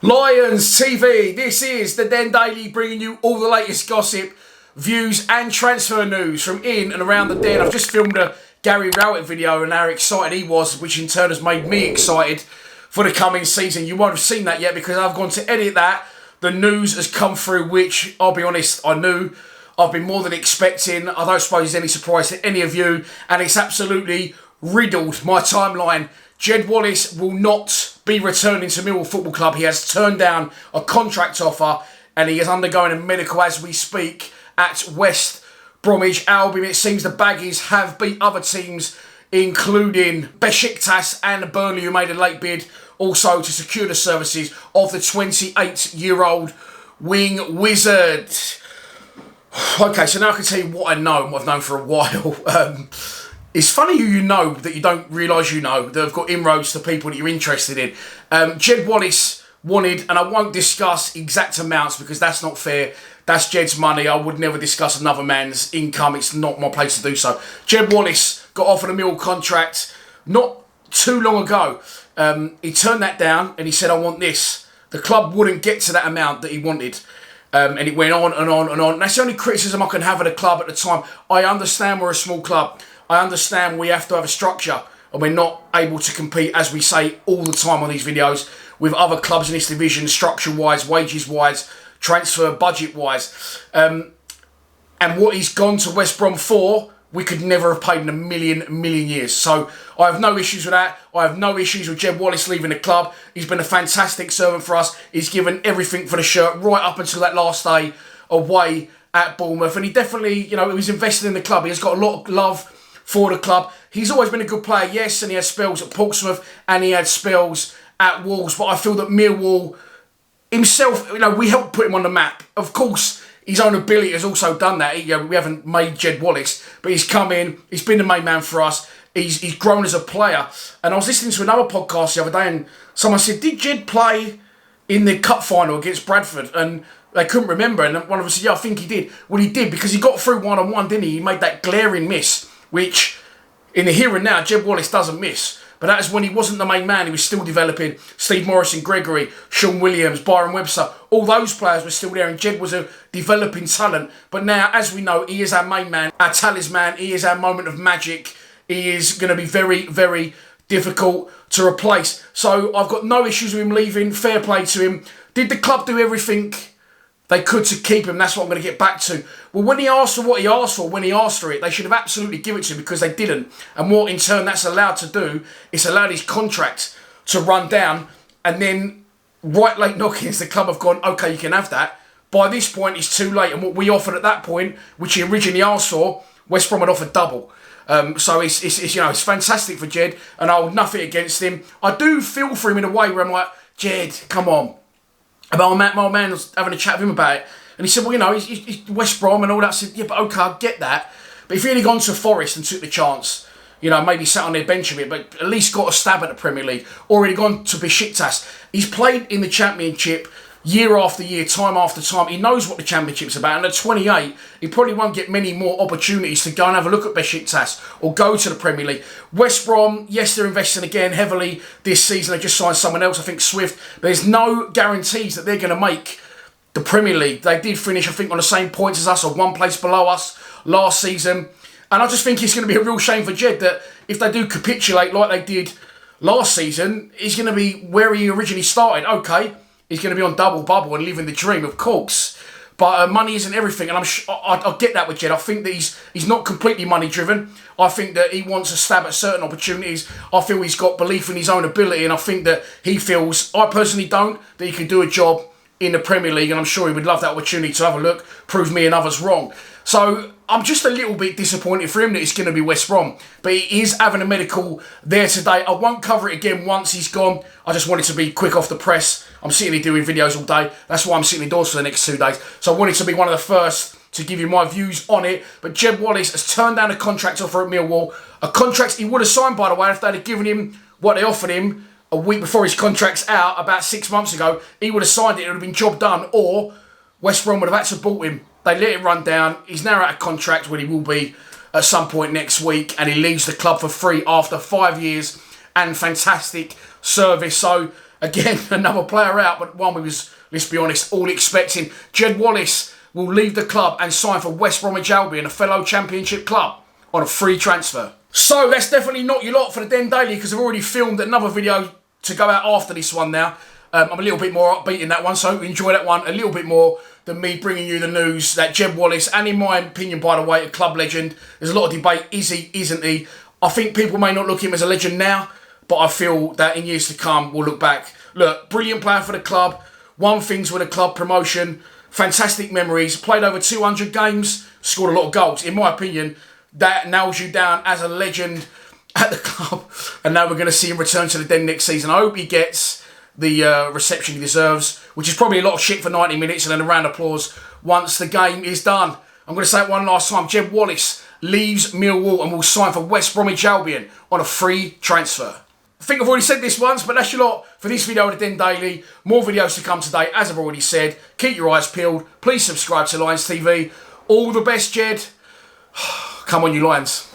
Lionstv, this is the Den Daily, bringing you all the latest gossip, views and transfer news from in and around the Den. I've just filmed a Gary Rowett video and how excited he was, which in turn has made me excited for the coming season. You won't have seen that yet because I've gone to edit that. The news has come through, which, I'll be honest, I knew. I've been more than expecting. I don't suppose it's any surprise to any of you, and it's absolutely riddled my timeline. Jed Wallace will not be returning to Millwall Football Club. He has turned down a contract offer and he is undergoing a medical as we speak at West Bromwich Albion. It seems the Baggies have beat other teams, including Besiktas and Burnley, who made a late bid also to secure the services of the 28-year-old wing wizard. Okay, so now I can tell you what I know and what I've known for a while. It's funny who you know that you don't realise you know, that have got inroads to people that you're interested in. Jed Wallace wanted, and I won't discuss exact amounts because that's not fair. That's Jed's money. I would never discuss another man's income. It's not my place to do so. Jed Wallace got offered a Millwall contract not too long ago. He turned that down and he said, I want this. The club wouldn't get to that amount that he wanted. And it went on and on and on. That's the only criticism I can have of the club at the time. I understand we're a small club. I understand we have to have a structure and we're not able to compete, as we say all the time on these videos, with other clubs in this division, structure-wise, wages-wise, transfer budget-wise. And what he's gone to West Brom for, we could never have paid in a million years. So I have no issues with that. I have no issues with Jed Wallace leaving the club. He's been a fantastic servant for us. He's given everything for the shirt right up until that last day away at Bournemouth. And he definitely, he was invested in the club. He has got a lot of love for the club. He's always been a good player, yes, and he had spells at Portsmouth and he had spells at Wolves. But I feel that Millwall himself, we helped put him on the map. Of course, his own ability has also done that. We haven't made Jed Wallace, but he's come in, he's been the main man for us. He's grown as a player. And I was listening to another podcast the other day and someone said, did Jed play in the cup final against Bradford? And they couldn't remember. And one of them said, yeah, I think he did. Well, he did because he got through one-on-one, didn't he? He made that glaring miss, which in the here and now, Jed Wallace doesn't miss. But that is when he wasn't the main man. He was still developing. Steve Morrison, Gregory, Sean Williams, Byron Webster, all those players were still there. And Jed was a developing talent. But now, as we know, he is our main man, our talisman. He is our moment of magic. He is going to be very, very difficult to replace. So I've got no issues with him leaving. Fair play to him. Did the club do everything they could to keep him? That's what I'm going to get back to. Well, when he asked for what he asked for, when he asked for it, they should have absolutely given it to him because they didn't. And what in turn that's allowed to do, it's allowed his contract to run down. And then right late knockings, the club have gone, okay, you can have that. By this point, it's too late. And what we offered at that point, which he originally asked for, West Brom had offered double. So it's fantastic for Jed, and I hold nothing against him. I do feel for him in a way where I'm like, Jed, come on. About my man was having a chat with him about it, and he said, well, he's West Brom and all that. I said, yeah, but okay, I get that. But if he had gone to Forest and took the chance, maybe sat on their bench a bit, but at least got a stab at the Premier League, or he'd gone to Besiktas. He's played in the Championship year after year, time after time. He knows what the Championship's about, and at 28, he probably won't get many more opportunities to go and have a look at Besiktas or go to the Premier League. West Brom, yes, they're investing again heavily this season. They just signed someone else, I think Swift. But there's no guarantees that they're going to make the Premier League. They did finish, I think, on the same points as us, or one place below us last season. And I just think it's going to be a real shame for Jed that if they do capitulate like they did last season, he's going to be where he originally started. Okay, he's going to be on double bubble and living the dream, of course. But money isn't everything, and I get that with Jed. I think that he's not completely money driven. I think that he wants a stab at certain opportunities. I feel he's got belief in his own ability, and I think that he feels, I personally don't, that he can do a job in the Premier League, and I'm sure he would love that opportunity to have a look, prove me and others wrong. So I'm just a little bit disappointed for him that it's going to be West Brom. But he is having a medical there today. I won't cover it again once he's gone. I just wanted to be quick off the press. I'm sitting here doing videos all day. That's why I'm sitting indoors for the next 2 days. So I wanted to be one of the first to give you my views on it. But Jed Wallace has turned down a contract offer at Millwall. A contract he would have signed, by the way, if they'd have given him what they offered him a week before his contract's out, about 6 months ago. He would have signed it. It would have been job done. Or West Brom would have had to bought him. They let it run down. He's now out of contract when he will be at some point next week. And he leaves the club for free after 5 years and fantastic service. So Again, another player out, but one we was, let's be honest, all expecting. Jed Wallace will leave the club and sign for West Bromwich Albion, a fellow Championship club, on a free transfer. So that's definitely not your lot for the Den Daily, because I've already filmed another video to go out after this one now. I'm a little bit more upbeat in that one, so enjoy that one a little bit more than me bringing you the news that Jed Wallace, and in my opinion, by the way, a club legend. There's a lot of debate, is he, isn't he? I think people may not look at him as a legend now, but I feel that in years to come, we'll look back. Look, brilliant player for the club, won things with the club, promotion, fantastic memories, played over 200 games, scored a lot of goals. In my opinion, that nails you down as a legend at the club. And now we're going to see him return to the Den next season. I hope he gets the reception he deserves, which is probably a lot of shit for 90 minutes and then a round of applause once the game is done. I'm going to say it one last time. Jed Wallace leaves Millwall and will sign for West Bromwich Albion on a free transfer. I think I've already said this once, but that's your lot for this video of the Den Daily. More videos to come today, as I've already said. Keep your eyes peeled. Please subscribe to Lionstv. All the best, Jed. Come on, you Lions.